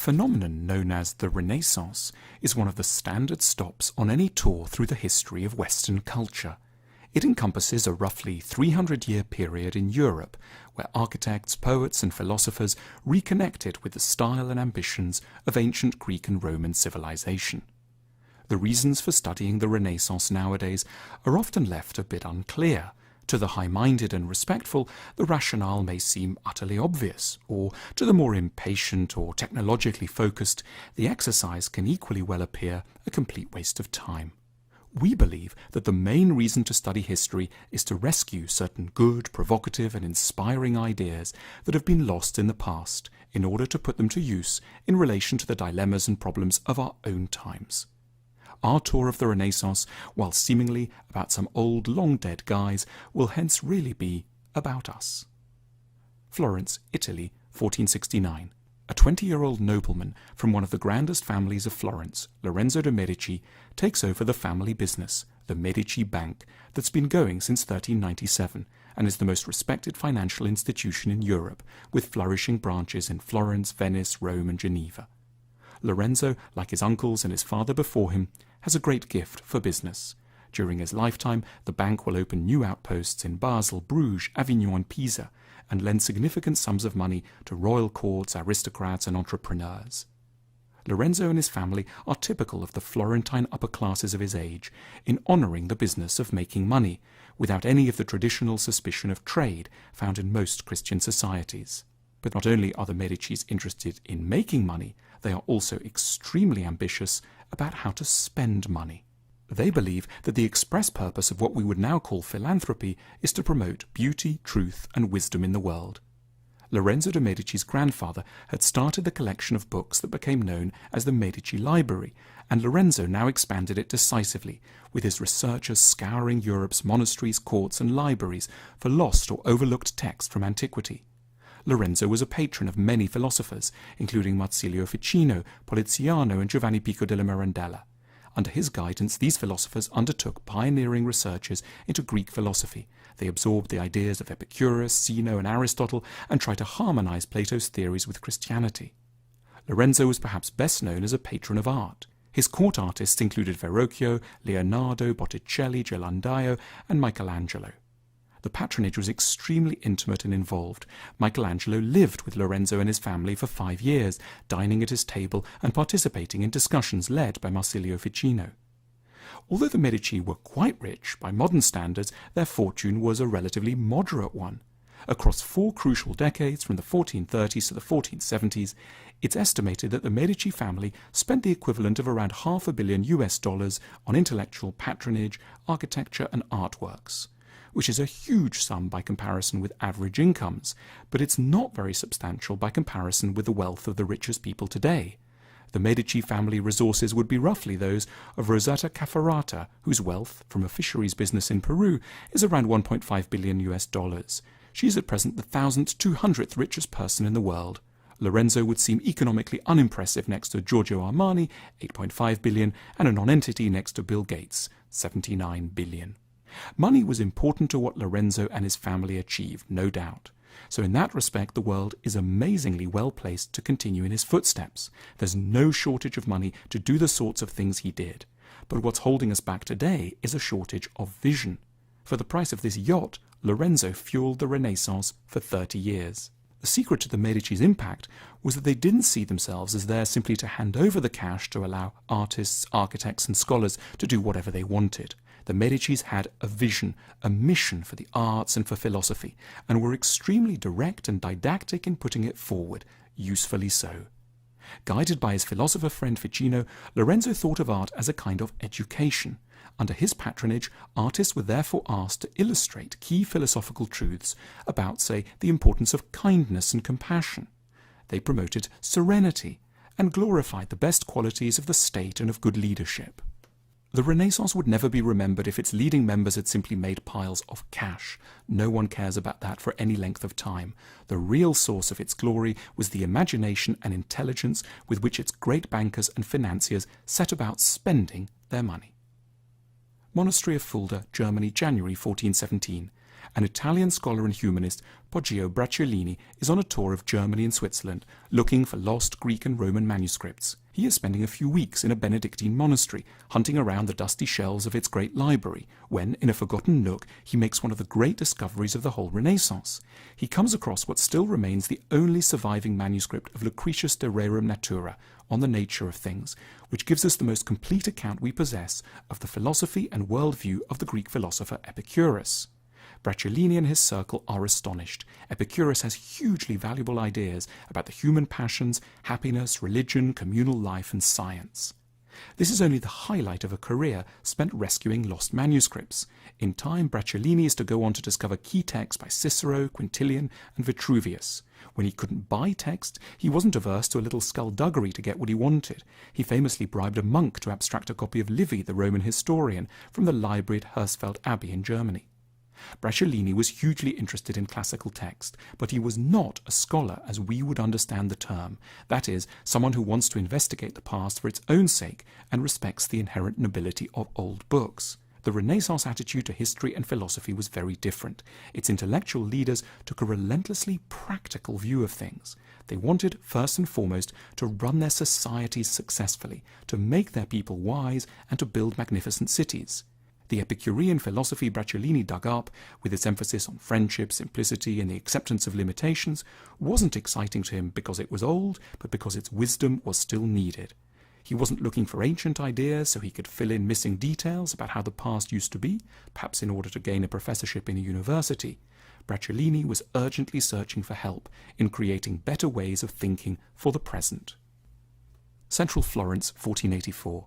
phenomenon known as the Renaissance is one of the standard stops on any tour through the history of Western culture. It encompasses a roughly 300-year period in Europe, where architects, poets and philosophers reconnected with the style and ambitions of ancient Greek and Roman civilization. The reasons for studying the Renaissance nowadays are often left a bit unclear. To the high-minded and respectful, the rationale may seem utterly obvious, or to the more impatient or technologically focused, the exercise can equally well appear a complete waste of time. We believe that the main reason to study history is to rescue certain good, provocative and inspiring ideas that have been lost in the past, in order to put them to use in relation to the dilemmas and problems of our own times. Our tour of the Renaissance, while seemingly about some old, long-dead guys, will hence really be about us. Florence, Italy, 1469. A 20-year-old nobleman from one of the grandest families of Florence, Lorenzo de' Medici, takes over the family business, the Medici Bank, that's been going since 1397 and is the most respected financial institution in Europe, with flourishing branches in Florence, Venice, Rome and Geneva. Lorenzo, like his uncles and his father before him, has a great gift for business. During his lifetime, the bank will open new outposts in Basel, Bruges, Avignon and Pisa, and lend significant sums of money to royal courts, aristocrats and entrepreneurs. Lorenzo and his family are typical of the Florentine upper classes of his age in honouring the business of making money, without any of the traditional suspicion of trade found in most Christian societies. But not only are the Medicis interested in making money, they are also extremely ambitious about how to spend money. They believe that the express purpose of what we would now call philanthropy is to promote beauty, truth and wisdom in the world. Lorenzo de' Medici's grandfather had started the collection of books that became known as the Medici Library, and Lorenzo now expanded it decisively, with his researchers scouring Europe's monasteries, courts and libraries for lost or overlooked texts from antiquity. Lorenzo was a patron of many philosophers, including Marsilio Ficino, Poliziano and Giovanni Pico della Mirandella. Under his guidance, these philosophers undertook pioneering researches into Greek philosophy. They absorbed the ideas of Epicurus, Zeno and Aristotle and tried to harmonize Plato's theories with Christianity. Lorenzo was perhaps best known as a patron of art. His court artists included Verrocchio, Leonardo, Botticelli, Ghirlandaio and Michelangelo. The patronage was extremely intimate and involved. Michelangelo lived with Lorenzo and his family for 5 years, dining at his table and participating in discussions led by Marsilio Ficino. Although the Medici were quite rich, by modern standards, their fortune was a relatively moderate one. Across 4 crucial decades, from the 1430s to the 1470s, it's estimated that the Medici family spent the equivalent of around $500 million on intellectual patronage, architecture and artworks, which is a huge sum by comparison with average incomes, but it's not very substantial by comparison with the wealth of the richest people today. The Medici family resources would be roughly those of Rosetta Caffarata, whose wealth, from a fisheries business in Peru, is around $1.5 billion. She is at present the 1,200th richest person in the world. Lorenzo would seem economically unimpressive next to Giorgio Armani, $8.5 billion, and a non-entity next to Bill Gates, $79 billion. Money was important to what Lorenzo and his family achieved, no doubt. So in that respect, the world is amazingly well placed to continue in his footsteps. There's no shortage of money to do the sorts of things he did. But what's holding us back today is a shortage of vision. For the price of this yacht, Lorenzo fueled the Renaissance for 30 years. The secret to the Medici's impact was that they didn't see themselves as there simply to hand over the cash to allow artists, architects and scholars to do whatever they wanted. The Medicis had a vision, a mission for the arts and for philosophy, and were extremely direct and didactic in putting it forward, usefully so. Guided by his philosopher friend Ficino, Lorenzo thought of art as a kind of education. Under his patronage, artists were therefore asked to illustrate key philosophical truths about, say, the importance of kindness and compassion. They promoted serenity and glorified the best qualities of the state and of good leadership. The Renaissance would never be remembered if its leading members had simply made piles of cash. No one cares about that for any length of time. The real source of its glory was the imagination and intelligence with which its great bankers and financiers set about spending their money. Monastery of Fulda, Germany, January 1417. An Italian scholar and humanist, Poggio Bracciolini, is on a tour of Germany and Switzerland, looking for lost Greek and Roman manuscripts. He is spending a few weeks in a Benedictine monastery, hunting around the dusty shelves of its great library, when, in a forgotten nook, he makes one of the great discoveries of the whole Renaissance. He comes across what still remains the only surviving manuscript of Lucretius de Rerum Natura, on the nature of things, which gives us the most complete account we possess of the philosophy and worldview of the Greek philosopher Epicurus. Bracciolini and his circle are astonished. Epicurus has hugely valuable ideas about the human passions, happiness, religion, communal life, and science. This is only the highlight of a career spent rescuing lost manuscripts. In time, Bracciolini is to go on to discover key texts by Cicero, Quintilian, and Vitruvius. When he couldn't buy text, he wasn't averse to a little skullduggery to get what he wanted. He famously bribed a monk to abstract a copy of Livy, the Roman historian, from the library at Hersfeld Abbey in Germany. Bracciolini was hugely interested in classical text, but he was not a scholar as we would understand the term, that is, someone who wants to investigate the past for its own sake and respects the inherent nobility of old books. The Renaissance attitude to history and philosophy was very different. Its intellectual leaders took a relentlessly practical view of things. They wanted, first and foremost, to run their societies successfully, to make their people wise, and to build magnificent cities. The Epicurean philosophy Bracciolini dug up, with its emphasis on friendship, simplicity, and the acceptance of limitations, wasn't exciting to him because it was old, but because its wisdom was still needed. He wasn't looking for ancient ideas so he could fill in missing details about how the past used to be, perhaps in order to gain a professorship in a university. Bracciolini was urgently searching for help in creating better ways of thinking for the present. Central Florence, 1484.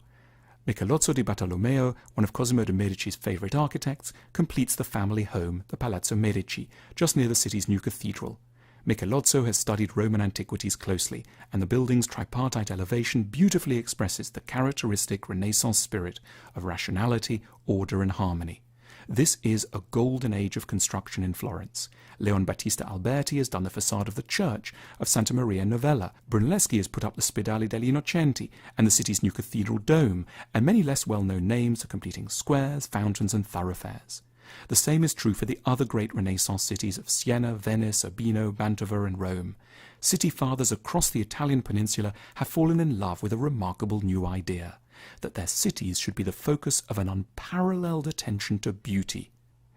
Michelozzo di Bartolomeo, one of Cosimo de' Medici's favourite architects, completes the family home, the Palazzo Medici, just near the city's new cathedral. Michelozzo has studied Roman antiquities closely, and the building's tripartite elevation beautifully expresses the characteristic Renaissance spirit of rationality, order and harmony. This is a golden age of construction in Florence. Leon Battista Alberti has done the facade of the church of Santa Maria Novella. Brunelleschi has put up the Spedale degli Innocenti and the city's new cathedral dome, and many less well-known names are completing squares, fountains and thoroughfares. The same is true for the other great Renaissance cities of Siena, Venice, Urbino, Mantova and Rome. City fathers across the Italian peninsula have fallen in love with a remarkable new idea, that their cities should be the focus of an unparalleled attention to beauty.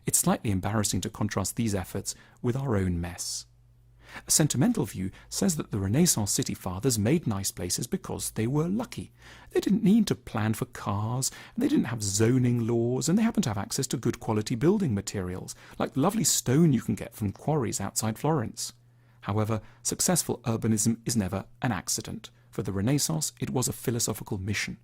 It's slightly embarrassing to contrast these efforts with our own mess. A sentimental view says that the Renaissance city fathers made nice places because they were lucky. They didn't need to plan for cars, they didn't have zoning laws, and they happened to have access to good quality building materials, like the lovely stone you can get from quarries outside Florence. However, successful urbanism is never an accident. For the Renaissance, it was a philosophical mission.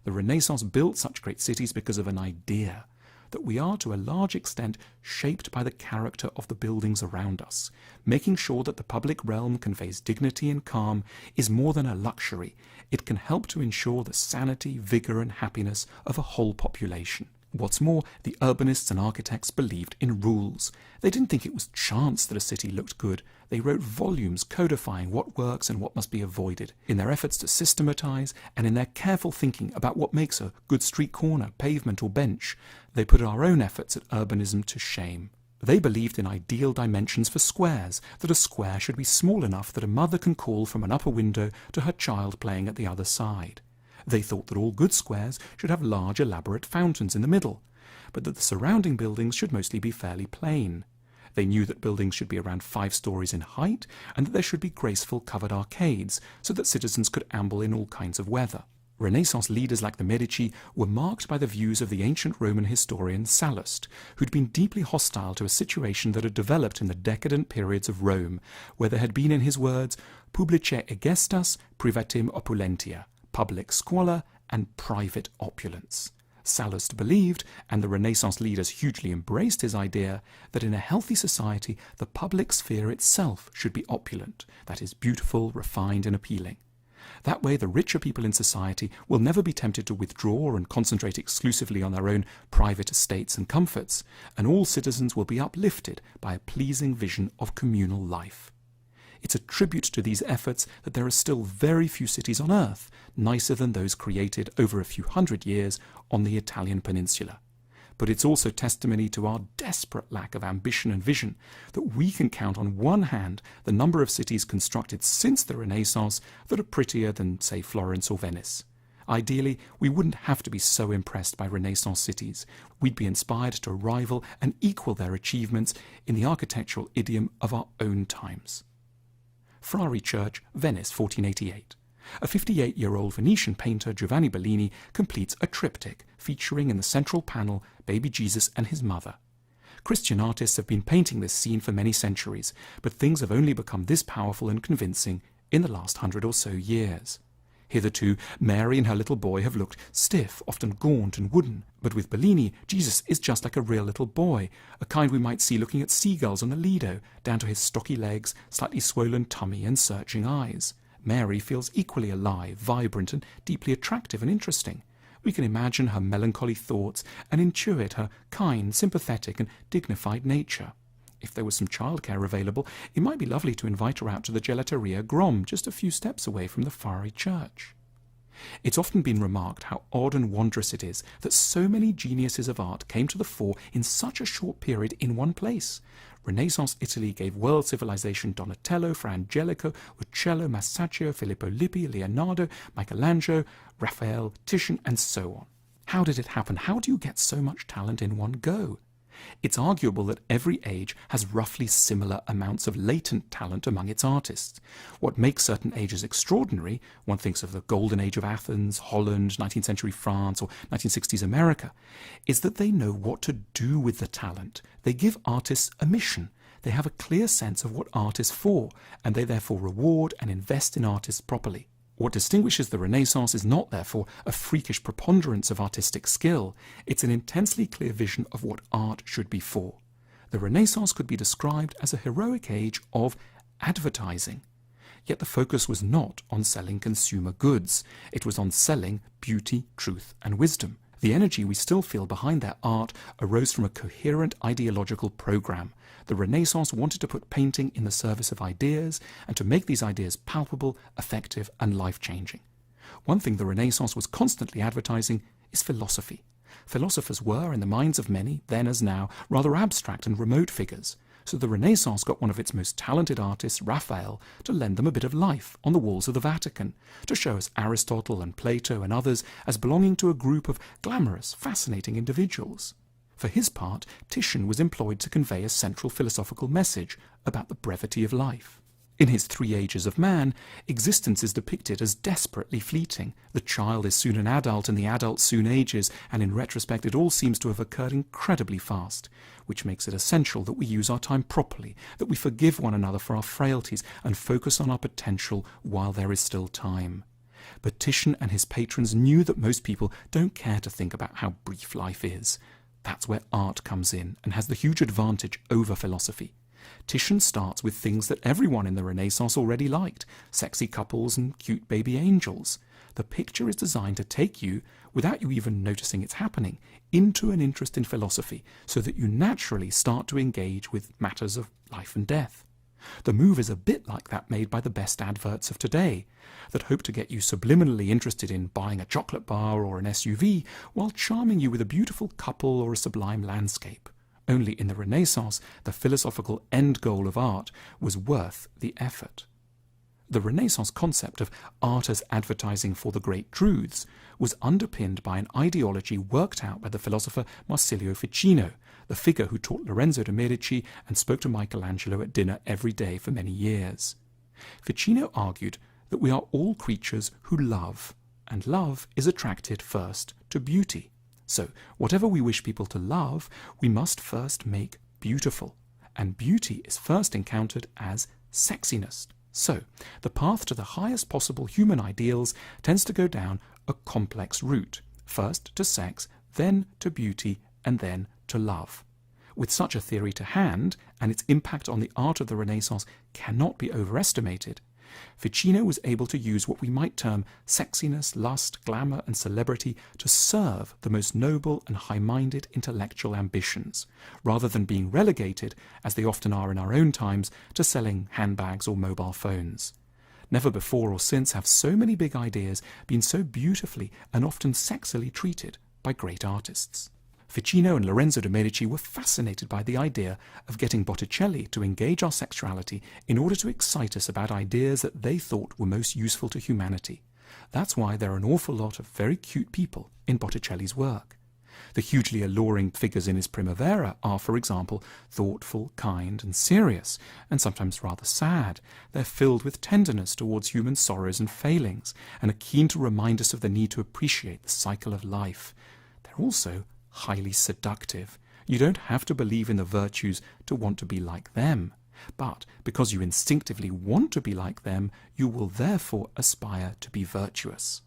The Renaissance built such great cities because of an idea, that we are to a large extent shaped by the character of the buildings around us. Making sure that the public realm conveys dignity and calm is more than a luxury. It can help to ensure the sanity, vigour and happiness of a whole population. What's more, the urbanists and architects believed in rules. They didn't think it was chance that a city looked good. They wrote volumes codifying what works and what must be avoided. In their efforts to systematize and in their careful thinking about what makes a good street corner, pavement or bench, they put our own efforts at urbanism to shame. They believed in ideal dimensions for squares, that a square should be small enough that a mother can call from an upper window to her child playing at the other side. They thought that all good squares should have large elaborate fountains in the middle, but that the surrounding buildings should mostly be fairly plain. They knew that buildings should be around 5 stories in height, and that there should be graceful covered arcades, so that citizens could amble in all kinds of weather. Renaissance leaders like the Medici were marked by the views of the ancient Roman historian Sallust, who'd been deeply hostile to a situation that had developed in the decadent periods of Rome, where there had been, in his words, publicae egestas privatim opulentia, public squalor and private opulence. Sallust believed, and the Renaissance leaders hugely embraced his idea, that in a healthy society the public sphere itself should be opulent, that is, beautiful, refined and appealing. That way the richer people in society will never be tempted to withdraw and concentrate exclusively on their own private estates and comforts, and all citizens will be uplifted by a pleasing vision of communal life. It's a tribute to these efforts that there are still very few cities on earth nicer than those created over a few hundred years on the Italian peninsula. But it's also testimony to our desperate lack of ambition and vision that we can count on one hand the number of cities constructed since the Renaissance that are prettier than, say, Florence or Venice. Ideally, we wouldn't have to be so impressed by Renaissance cities. We'd be inspired to rival and equal their achievements in the architectural idiom of our own times. Frari Church, Venice, 1488. A 58-year-old Venetian painter, Giovanni Bellini, completes a triptych featuring in the central panel baby Jesus and his mother. Christian artists have been painting this scene for many centuries, but things have only become this powerful and convincing in the last 100 or so years. Hitherto, Mary and her little boy have looked stiff, often gaunt and wooden, but with Bellini, Jesus is just like a real little boy, a kind we might see looking at seagulls on the Lido, down to his stocky legs, slightly swollen tummy and searching eyes. Mary feels equally alive, vibrant, and deeply attractive and interesting. We can imagine her melancholy thoughts and intuit her kind, sympathetic, and dignified nature. If there was some childcare available, it might be lovely to invite her out to the Gelateria Grom, just a few steps away from the Frari Church. It's often been remarked how odd and wondrous it is that so many geniuses of art came to the fore in such a short period in one place. Renaissance Italy gave world civilization Donatello, Fra Angelico, Uccello, Masaccio, Filippo Lippi, Leonardo, Michelangelo, Raphael, Titian, and so on. How did it happen? How do you get so much talent in one go? It's arguable that every age has roughly similar amounts of latent talent among its artists. What makes certain ages extraordinary, one thinks of the Golden Age of Athens, Holland, 19th century France, or 1960s America, is that they know what to do with the talent. They give artists a mission. They have a clear sense of what art is for, and they therefore reward and invest in artists properly. What distinguishes the Renaissance is not, therefore, a freakish preponderance of artistic skill. It's an intensely clear vision of what art should be for. The Renaissance could be described as a heroic age of advertising. Yet the focus was not on selling consumer goods. It was on selling beauty, truth, and wisdom. The energy we still feel behind their art arose from a coherent ideological program. The Renaissance wanted to put painting in the service of ideas and to make these ideas palpable, effective, and life-changing. One thing the Renaissance was constantly advertising is philosophy. Philosophers were, in the minds of many, then as now, rather abstract and remote figures. So the Renaissance got one of its most talented artists, Raphael, to lend them a bit of life on the walls of the Vatican, to show us Aristotle and Plato and others as belonging to a group of glamorous, fascinating individuals. For his part, Titian was employed to convey a central philosophical message about the brevity of life. In his Three Ages of Man, existence is depicted as desperately fleeting. The child is soon an adult and the adult soon ages, and in retrospect it all seems to have occurred incredibly fast, which makes it essential that we use our time properly, that we forgive one another for our frailties and focus on our potential while there is still time. But Titian and his patrons knew that most people don't care to think about how brief life is. That's where art comes in and has the huge advantage over philosophy. Titian starts with things that everyone in the Renaissance already liked, sexy couples and cute baby angels. The picture is designed to take you, without you even noticing it's happening, into an interest in philosophy, so that you naturally start to engage with matters of life and death. The move is a bit like that made by the best adverts of today, that hope to get you subliminally interested in buying a chocolate bar or an SUV, while charming you with a beautiful couple or a sublime landscape. Only in the Renaissance, the philosophical end goal of art was worth the effort. The Renaissance concept of art as advertising for the great truths was underpinned by an ideology worked out by the philosopher Marsilio Ficino, the figure who taught Lorenzo de' Medici and spoke to Michelangelo at dinner every day for many years. Ficino argued that we are all creatures who love, and love is attracted first to beauty. So, whatever we wish people to love, we must first make beautiful. And beauty is first encountered as sexiness. So, the path to the highest possible human ideals tends to go down a complex route. First to sex, then to beauty, and then to love. With such a theory to hand, and its impact on the art of the Renaissance cannot be overestimated, Ficino was able to use what we might term sexiness, lust, glamour, and celebrity to serve the most noble and high-minded intellectual ambitions, rather than being relegated, as they often are in our own times, to selling handbags or mobile phones. Never before or since have so many big ideas been so beautifully and often sexily treated by great artists. Ficino and Lorenzo de' Medici were fascinated by the idea of getting Botticelli to engage our sexuality in order to excite us about ideas that they thought were most useful to humanity. That's why there are an awful lot of very cute people in Botticelli's work. The hugely alluring figures in his Primavera are, for example, thoughtful, kind, and serious, and sometimes rather sad. They're filled with tenderness towards human sorrows and failings, and are keen to remind us of the need to appreciate the cycle of life. They're also highly seductive. You don't have to believe in the virtues to want to be like them, but because you instinctively want to be like them, you will therefore aspire to be virtuous.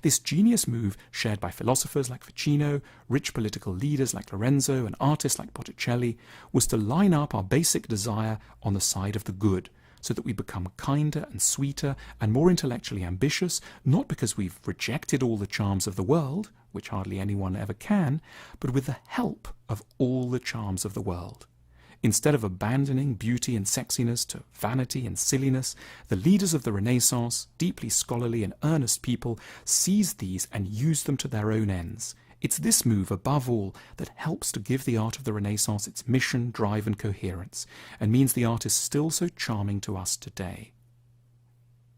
This genius move, shared by philosophers like Ficino, rich political leaders like Lorenzo, and artists like Botticelli, was to line up our basic desire on the side of the good, so that we become kinder and sweeter and more intellectually ambitious, not because we've rejected all the charms of the world, which hardly anyone ever can, but with the help of all the charms of the world. Instead of abandoning beauty and sexiness to vanity and silliness, the leaders of the Renaissance, deeply scholarly and earnest people, seized these and used them to their own ends. It's this move, above all, that helps to give the art of the Renaissance its mission, drive and coherence, and means the art is still so charming to us today.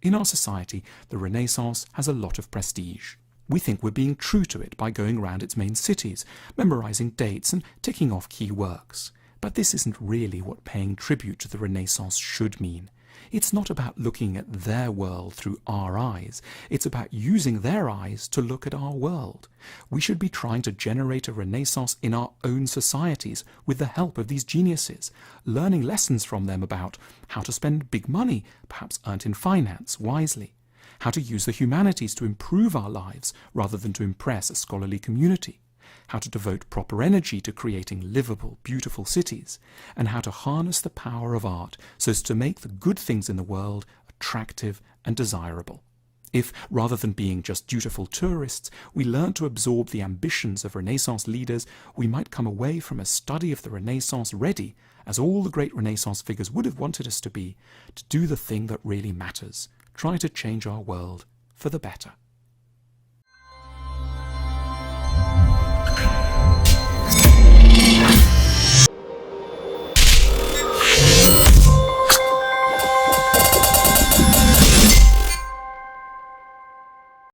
In our society, the Renaissance has a lot of prestige. We think we're being true to it by going round its main cities, memorizing dates and ticking off key works. But this isn't really what paying tribute to the Renaissance should mean. It's not about looking at their world through our eyes. It's about using their eyes to look at our world. We should be trying to generate a Renaissance in our own societies with the help of these geniuses, learning lessons from them about how to spend big money, perhaps earned in finance, wisely, how to use the humanities to improve our lives rather than to impress a scholarly community, how to devote proper energy to creating livable, beautiful cities, and how to harness the power of art so as to make the good things in the world attractive and desirable. If, rather than being just dutiful tourists, we learn to absorb the ambitions of Renaissance leaders, we might come away from a study of the Renaissance ready, as all the great Renaissance figures would have wanted us to be, to do the thing that really matters, try to change our world for the better.